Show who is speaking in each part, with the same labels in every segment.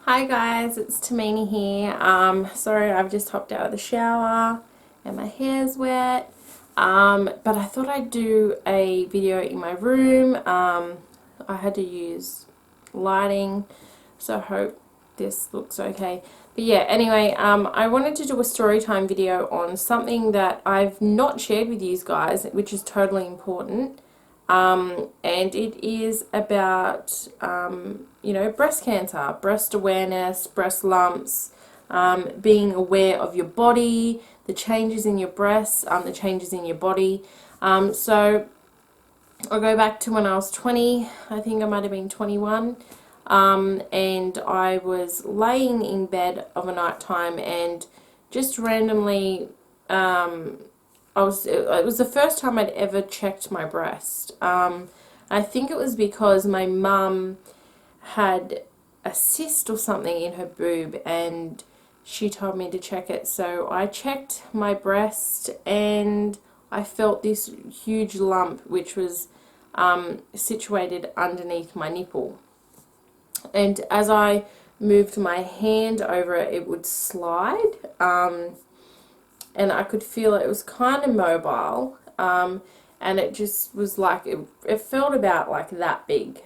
Speaker 1: Hi guys, it's Tamini here. Sorry, I've just hopped out of the shower and my hair's wet. But I thought I'd do a video in my room. I had to use lighting, so I hope this looks okay. But yeah, anyway, I wanted to do a story time video on something that I've not shared with you guys, which is totally important. And it is about, breast cancer, breast awareness, breast lumps, being aware of your body, the changes in your breasts, the changes in your body. So I'll go back to when I was 20, I think I might have been 21, and I was laying in bed of a night time and just randomly, it was the first time I'd ever checked my breast. I think it was because my mum had a cyst or something in her boob and she told me to check it. So I checked my breast and I felt this huge lump which was situated underneath my nipple. And as I moved my hand over it, it would slide. And I could feel it was kind of mobile, and it just was like, it felt about like that big.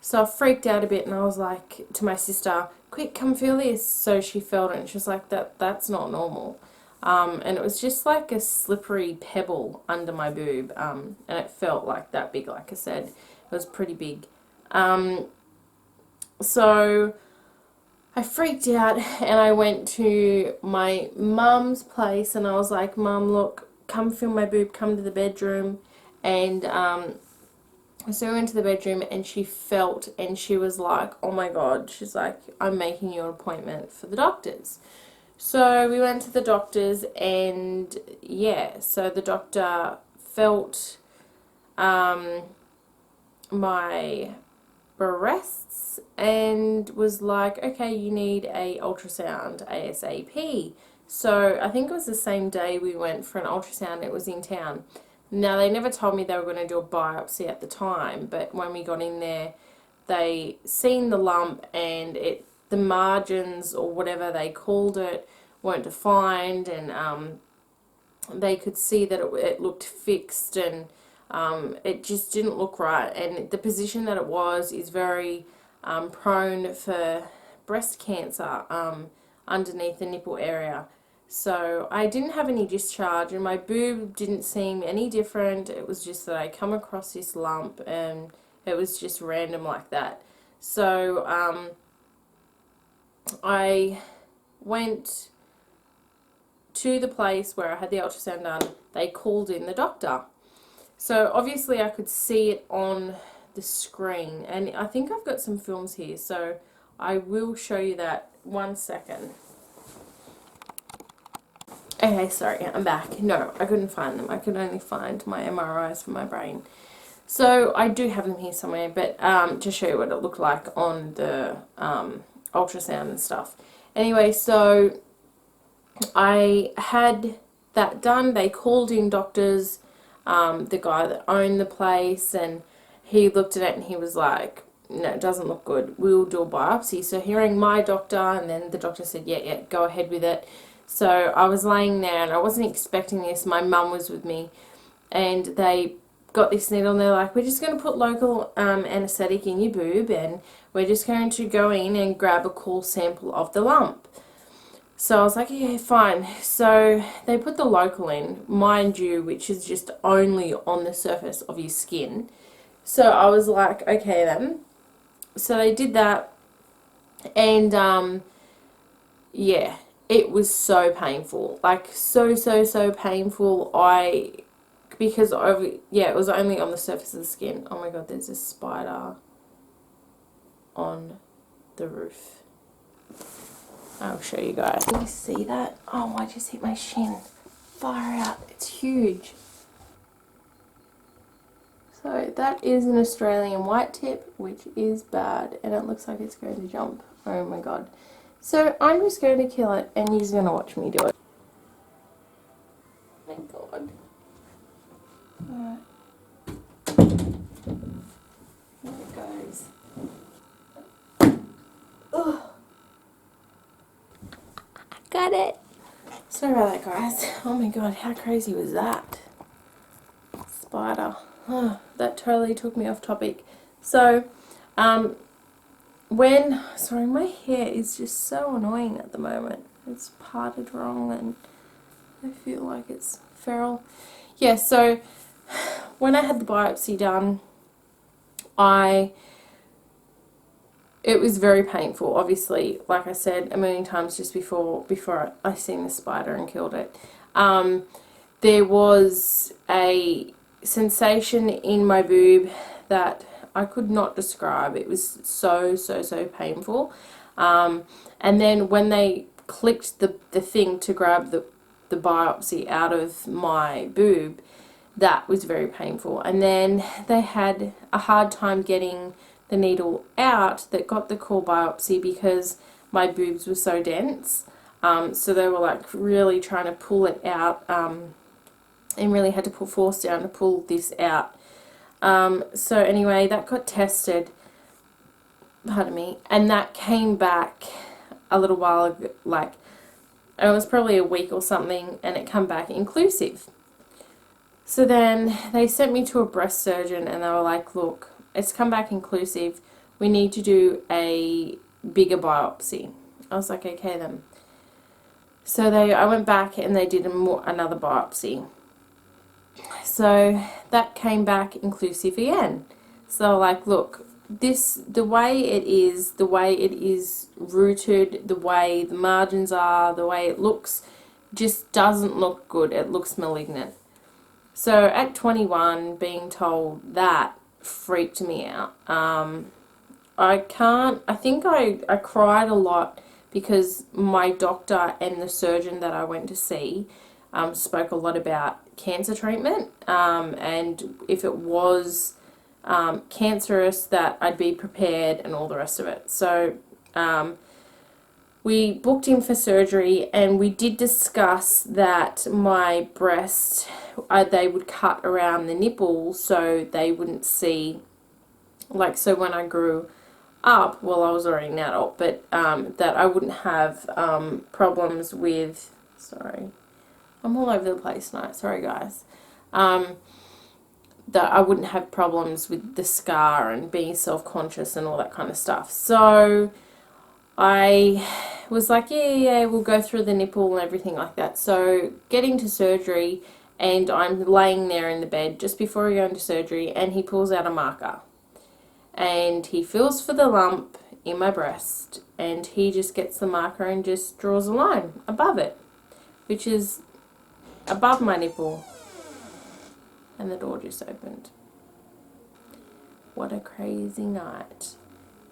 Speaker 1: So I freaked out a bit and I was like to my sister, quick, come feel this. So she felt it and she was like, that's not normal. And it was just like a slippery pebble under my boob, and it felt like that big, like I said. It was pretty big. So I freaked out and I went to my mum's place and I was like, Mum, look, come feel my boob, come to the bedroom. And so we went to the bedroom and she felt and she was like, oh my God, she's like, I'm making you an appointment for the doctors. So we went to the doctors and yeah, so the doctor felt my breasts and was like, okay, you need a ultrasound ASAP. So I think it was the same day we went for an ultrasound. It was in town. Now, they never told me they were going to do a biopsy at the time, but when we got in there, they seen the lump and the margins or whatever they called it weren't defined, and they could see that it looked fixed, and it just didn't look right. And the position that it was is very prone for breast cancer underneath the nipple area. So I didn't have any discharge and my boob didn't seem any different. It was just that I come across this lump and it was just random like that. So I went to the place where I had the ultrasound done. They called in the doctor. So obviously I could see it on the screen, and I think I've got some films here, so I will show you that. 1 second. Okay, sorry, I'm back. No, I couldn't find them. I could only find my MRIs for my brain. So I do have them here somewhere, but to show you what it looked like on the ultrasound and stuff. Anyway, so I had that done. They called in doctors, the guy that owned the place, and he looked at it and he was like, no, it doesn't look good. We'll do a biopsy. So hearing my doctor, and then the doctor said, yeah, go ahead with it. So I was laying there and I wasn't expecting this. My mum was with me and they got this needle and they're like, we're just going to put local anaesthetic in your boob and we're just going to go in and grab a core sample of the lump. So I was like, yeah, fine. So they put the local in, mind you, which is just only on the surface of your skin. So I was like, okay then. So they did that, and yeah, it was so painful, like so painful. Because it was only on the surface of the skin. Oh my God, there's a spider on the roof. I'll show you guys. Can you see that? Oh, I just hit my shin. Far out. It's huge. So that is an Australian white tip, which is bad, and it looks like it's going to jump. Oh my God. So I'm just going to kill it, and you're going to watch me do it. Oh my God. Alright. Here it goes. at it. Sorry about that, guys. Oh my god, how crazy was that? Spider. Oh, that totally took me off topic. So, sorry, my hair is just so annoying at the moment. It's parted wrong and I feel like it's feral. Yeah, so when I had the biopsy done, it was very painful, obviously, like I said a million times just before I seen the spider and killed it. There was a sensation in my boob that I could not describe. It was so painful. And then when they clicked the thing to grab the biopsy out of my boob, that was very painful. And then they had a hard time getting the needle out that got the core biopsy because my boobs were so dense. So they were like really trying to pull it out and really had to put force down to pull this out. So anyway, that got tested, pardon me, and that came back a little while ago, like it was probably a week or something, and it came back inclusive. So then they sent me to a breast surgeon and they were like, look, it's come back inclusive. We need to do a bigger biopsy. I was like, okay then. So I went back and they did another biopsy. So that came back inclusive again. So like, look, the way it is rooted, the way the margins are, the way it looks, just doesn't look good. It looks malignant. So at 21, being told that freaked me out. I think I cried a lot because my doctor and the surgeon that I went to see spoke a lot about cancer treatment, and if it was cancerous, that I'd be prepared and all the rest of it. So we booked in for surgery, and we did discuss that my breast, they would cut around the nipple so they wouldn't see, like, so when I grew up, well, I was already an adult, but that I wouldn't have problems with, sorry, I'm all over the place tonight, sorry guys, that I wouldn't have problems with the scar and being self-conscious and all that kind of stuff. So I was like, yeah, we'll go through the nipple and everything like that. So getting to surgery, and I'm laying there in the bed just before we go into surgery, and he pulls out a marker. And he feels for the lump in my breast, and he just gets the marker and just draws a line above it, which is above my nipple. And the door just opened. What a crazy night.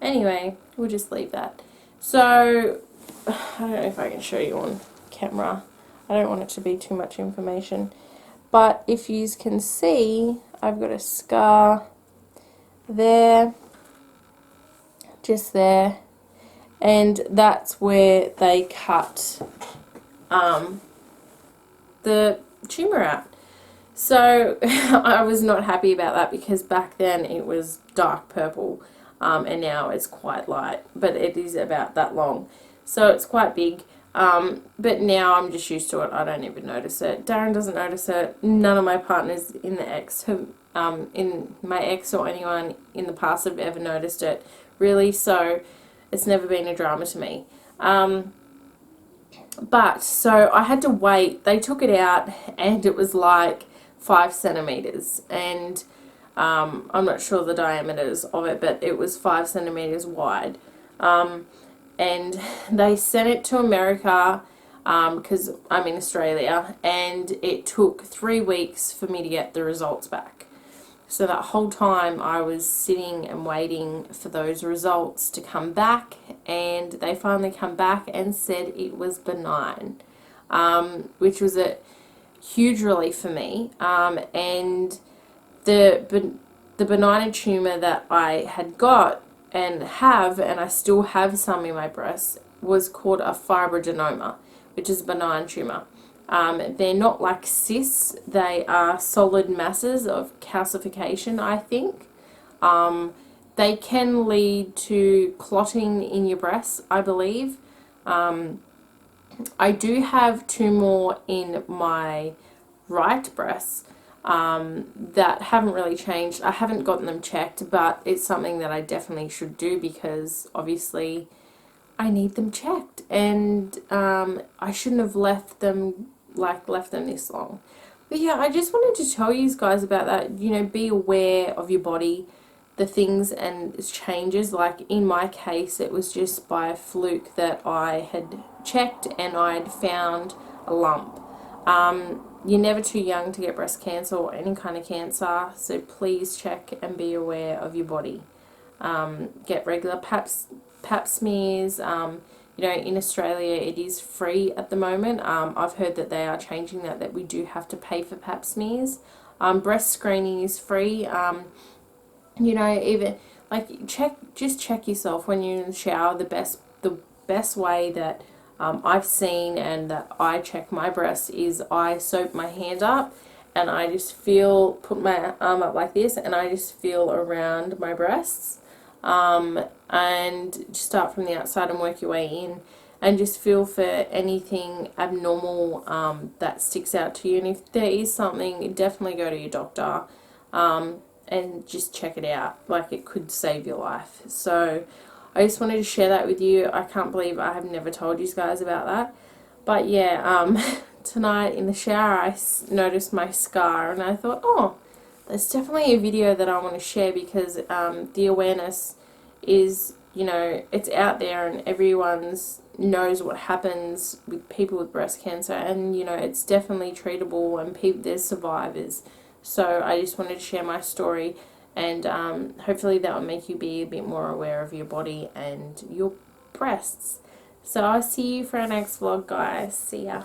Speaker 1: Anyway, we'll just leave that. So, I don't know if I can show you on camera. I don't want it to be too much information. But if you can see, I've got a scar there, just there, and that's where they cut the tumour out. So I was not happy about that because back then it was dark purple, and now it's quite light, but it is about that long, so it's quite big. But now I'm just used to it. I don't even notice it. Darren doesn't notice it. None of my partners in my ex or anyone in the past have ever noticed it, really, so it's never been a drama to me. But so I had to wait. They took it out and it was like 5 centimeters, and I'm not sure the diameters of it, but it was 5 centimeters wide. And they sent it to America because I'm in Australia, and it took 3 weeks for me to get the results back. So that whole time I was sitting and waiting for those results to come back, and they finally come back and said it was benign, which was a huge relief for me. And the benign tumour that I had got and I still have some in my breast, was called a fibroadenoma, which is a benign tumour. They're not like cysts, they are solid masses of calcification, I think. They can lead to clotting in your breasts, I believe. I do have two more in my right breast that haven't really changed. I haven't gotten them checked, but it's something that I definitely should do because obviously I need them checked, and I shouldn't have left them this long. But yeah, I just wanted to tell you guys about that. You know, be aware of your body, the things and changes. Like in my case, it was just by a fluke that I had checked and I'd found a lump. You're never too young to get breast cancer or any kind of cancer, so please check and be aware of your body. Get regular pap smears. You know, in Australia it is free at the moment. I've heard that they are changing that we do have to pay for pap smears. Breast screening is free. You know, even like just check yourself when you're in the shower. The best way that I've seen and that I check my breast is I soap my hand up and I just put my arm up like this and I just feel around my breasts. And start from the outside and work your way in and just feel for anything abnormal that sticks out to you. And if there is something, definitely go to your doctor and just check it out. Like, it could save your life. So I just wanted to share that with you. I can't believe I have never told you guys about that. But yeah, tonight in the shower I noticed my scar and I thought, oh, there's definitely a video that I want to share because the awareness is, you know, it's out there and everyone's knows what happens with people with breast cancer, and you know, it's definitely treatable and there's survivors. So I just wanted to share my story, and hopefully that will make you be a bit more aware of your body and your breasts. So I'll see you for our next vlog, guys. See ya.